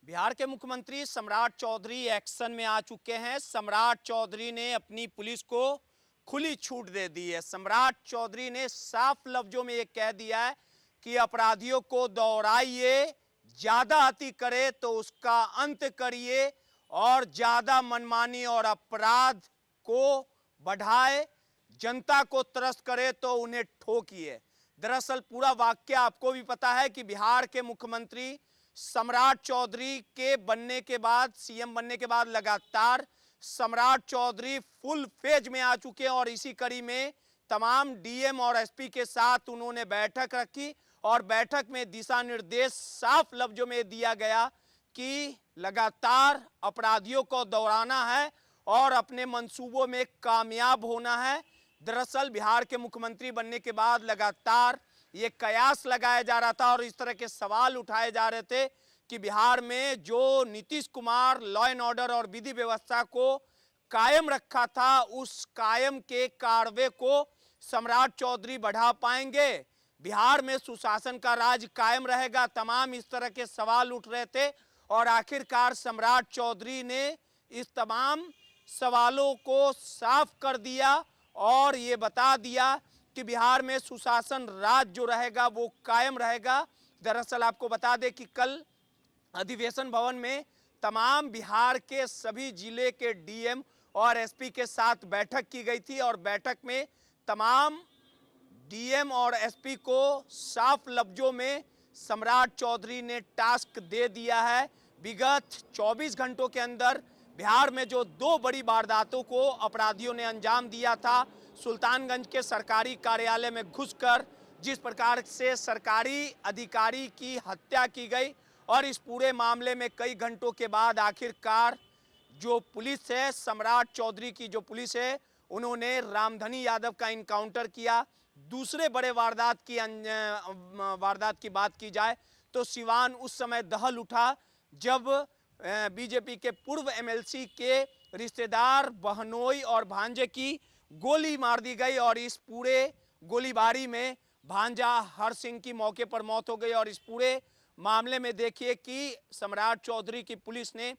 बिहार के मुख्यमंत्री सम्राट चौधरी एक्शन में आ चुके हैं। सम्राट चौधरी ने अपनी पुलिस को खुली छूट दे दी है। सम्राट चौधरी ने साफ लफ्जों में ये कह दिया है कि अपराधियों को दोहराइए, ज्यादा अति करे तो उसका अंत करिए और ज्यादा मनमानी और अपराध को बढ़ाए, जनता को त्रस्त करे तो उन्हें ठोकिए। दरअसल पूरा वाक्य आपको भी पता है कि बिहार के मुख्यमंत्री सम्राट चौधरी के बनने के बाद, सीएम बनने के बाद लगातार सम्राट चौधरी फुल फेज में आ चुके हैं और इसी कड़ी में तमाम डीएम और एसपी के साथ उन्होंने बैठक रखी और बैठक में दिशा निर्देश साफ लफ्जों में दिया गया कि लगातार अपराधियों को दौड़ाना है और अपने मंसूबों में कामयाब होना है। दरअसल बिहार के मुख्यमंत्री बनने के बाद लगातार ये कयास लगाया जा रहा था और इस तरह के सवाल उठाए जा रहे थे कि बिहार में जो Nitish Kumar law and order और विधि व्यवस्था को कायम रखा था, उस कायम के कारवे को सम्राट चौधरी बढ़ा पाएंगे, बिहार में सुशासन का राज कायम रहेगा। तमाम इस तरह के सवाल उठ रहे थे और आखिरकार सम्राट चौधरी ने इस तमाम सवालों को साफ कर दिया और ये बता दिया कि बिहार में सुशासन राज जो रहेगा वो कायम रहेगा। दरअसल आपको बता दें कि कल अधिवेशन भवन में तमाम बिहार के सभी जिले के डीएम और एसपी के साथ बैठक की गई थी और बैठक में तमाम डीएम और एसपी को साफ लफ्जों में सम्राट चौधरी ने टास्क दे दिया है। विगत 24 घंटों के अंदर बिहार में जो दो बड़ी वारदातों को अपराधियों ने अंजाम दिया था, सुल्तानगंज के सरकारी कार्यालय में घुसकर जिस प्रकार से सरकारी अधिकारी की हत्या की गई और इस पूरे मामले में कई घंटों के बाद आखिरकार जो पुलिस है, सम्राट चौधरी की जो पुलिस है, उन्होंने रामधनी यादव का इनकाउंटर किया। दूसरे बड़े वारदात की बात की जाए तो सिवान उस समय दहल उठा जब बीजेपी के पूर्व एमएलसी के रिश्तेदार बहनोई और भांजे की गोली मार दी गई और इस पूरे गोलीबारी में भांजा हर सिंह की मौके पर मौत हो गई। और इस पूरे मामले में देखिए कि सम्राट चौधरी की पुलिस ने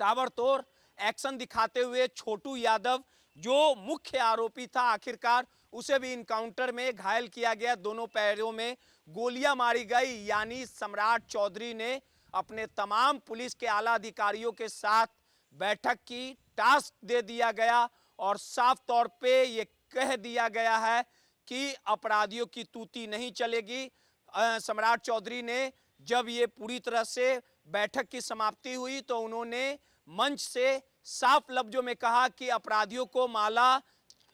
ताबड़तोड़ एक्शन दिखाते हुए छोटू यादव जो मुख्य आरोपी था, आखिरकार उसे भी इनकाउंटर में घायल किया गया, दोनों पैरों में गोलियां मारी गई। यानी सम्राट चौधरी ने अपने तमाम पुलिस के आला अधिकारियों के साथ बैठक की, टास्क दे दिया गया और साफ तौर पे ये कह दिया गया है कि अपराधियों की तूती नहीं चलेगी। सम्राट चौधरी ने जब ये पूरी तरह से बैठक की समाप्ति हुई तो उन्होंने मंच से साफ लफ्जों में कहा कि अपराधियों को माला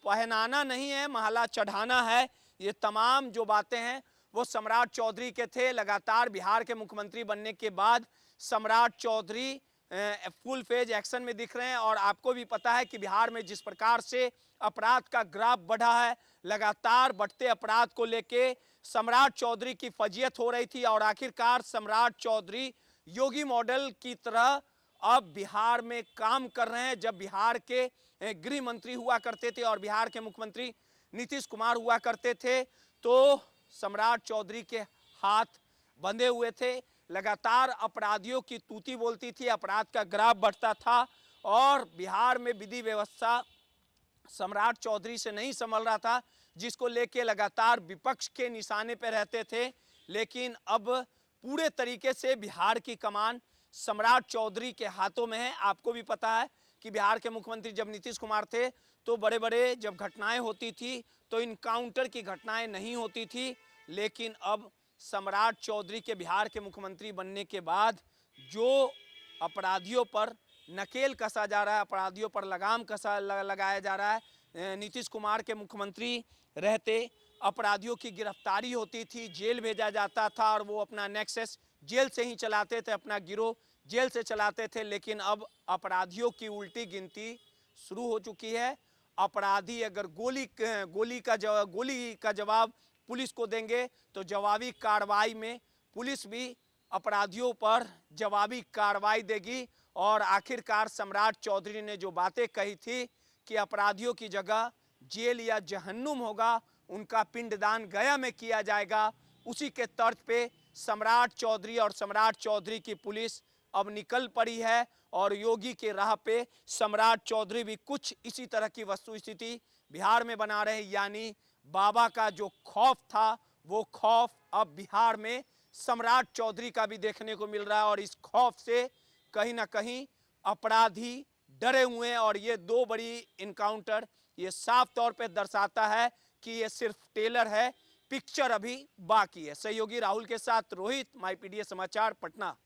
पहनाना नहीं है, माला चढ़ाना है। ये तमाम जो बातें हैं वो सम्राट चौधरी के थे। लगातार बिहार के मुख्यमंत्री बनने के बाद सम्राट चौधरी फुल फेज एक्शन में दिख रहे हैं और आपको भी पता है कि बिहार में जिस प्रकार से अपराध का ग्राफ बढ़ा है, लगातार बढ़ते अपराध को लेके सम्राट चौधरी की फजीयत हो रही थी और आखिरकार सम्राट चौधरी योगी मॉडल की तरह अब बिहार में काम कर रहे हैं। जब बिहार के गृह मंत्री हुआ करते थे और बिहार के मुख्यमंत्री नीतीश कुमार हुआ करते थे तो सम्राट चौधरी के हाथ बंधे हुए थे, लगातार अपराधियों की तूती बोलती थी, अपराध का ग्राफ बढ़ता था और बिहार में विधि व्यवस्था सम्राट चौधरी से नहीं संभल रहा था, जिसको लेके लगातार विपक्ष के निशाने पर रहते थे। लेकिन अब पूरे तरीके से बिहार की कमान सम्राट चौधरी के हाथों में है। आपको भी पता है कि बिहार के मुख्यमंत्री जब नीतीश कुमार थे तो बड़े बड़े जब घटनाएं होती थी तो इनकाउंटर की घटनाएं नहीं होती थी, लेकिन अब सम्राट चौधरी के बिहार के मुख्यमंत्री बनने के बाद जो अपराधियों पर नकेल कसा जा रहा है, अपराधियों पर लगाम लगाया जा रहा है। नीतीश कुमार के मुख्यमंत्री रहते अपराधियों की गिरफ्तारी होती थी, जेल भेजा जाता था और वो अपना नेक्सस जेल से ही चलाते थे, अपना गिरोह जेल से चलाते थे। लेकिन अब अपराधियों की उल्टी गिनती शुरू हो चुकी है। अपराधी अगर गोली का जवाब पुलिस को देंगे तो जवाबी कार्रवाई में पुलिस भी अपराधियों पर जवाबी कार्रवाई देगी। और आखिरकार सम्राट चौधरी ने जो बातें कही थी कि अपराधियों की जगह जेल या जहन्नुम होगा, उनका पिंडदान गया में किया जाएगा, उसी के तर्ज पे सम्राट चौधरी और सम्राट चौधरी की पुलिस अब निकल पड़ी है और योगी के राह पे सम्राट चौधरी भी कुछ इसी तरह की वस्तुस्थिति बिहार में बना रहे। यानी बाबा का जो खौफ था वो खौफ अब बिहार में सम्राट चौधरी का भी देखने को मिल रहा है और इस खौफ से कहीं ना कहीं अपराधी डरे हुए हैं। और ये दो बड़ी इनकाउंटर ये साफ तौर पे दर्शाता है कि ये सिर्फ टेलर है, पिक्चर अभी बाकी है। सहयोगी राहुल के साथ रोहित, माईपीडीए समाचार, पटना।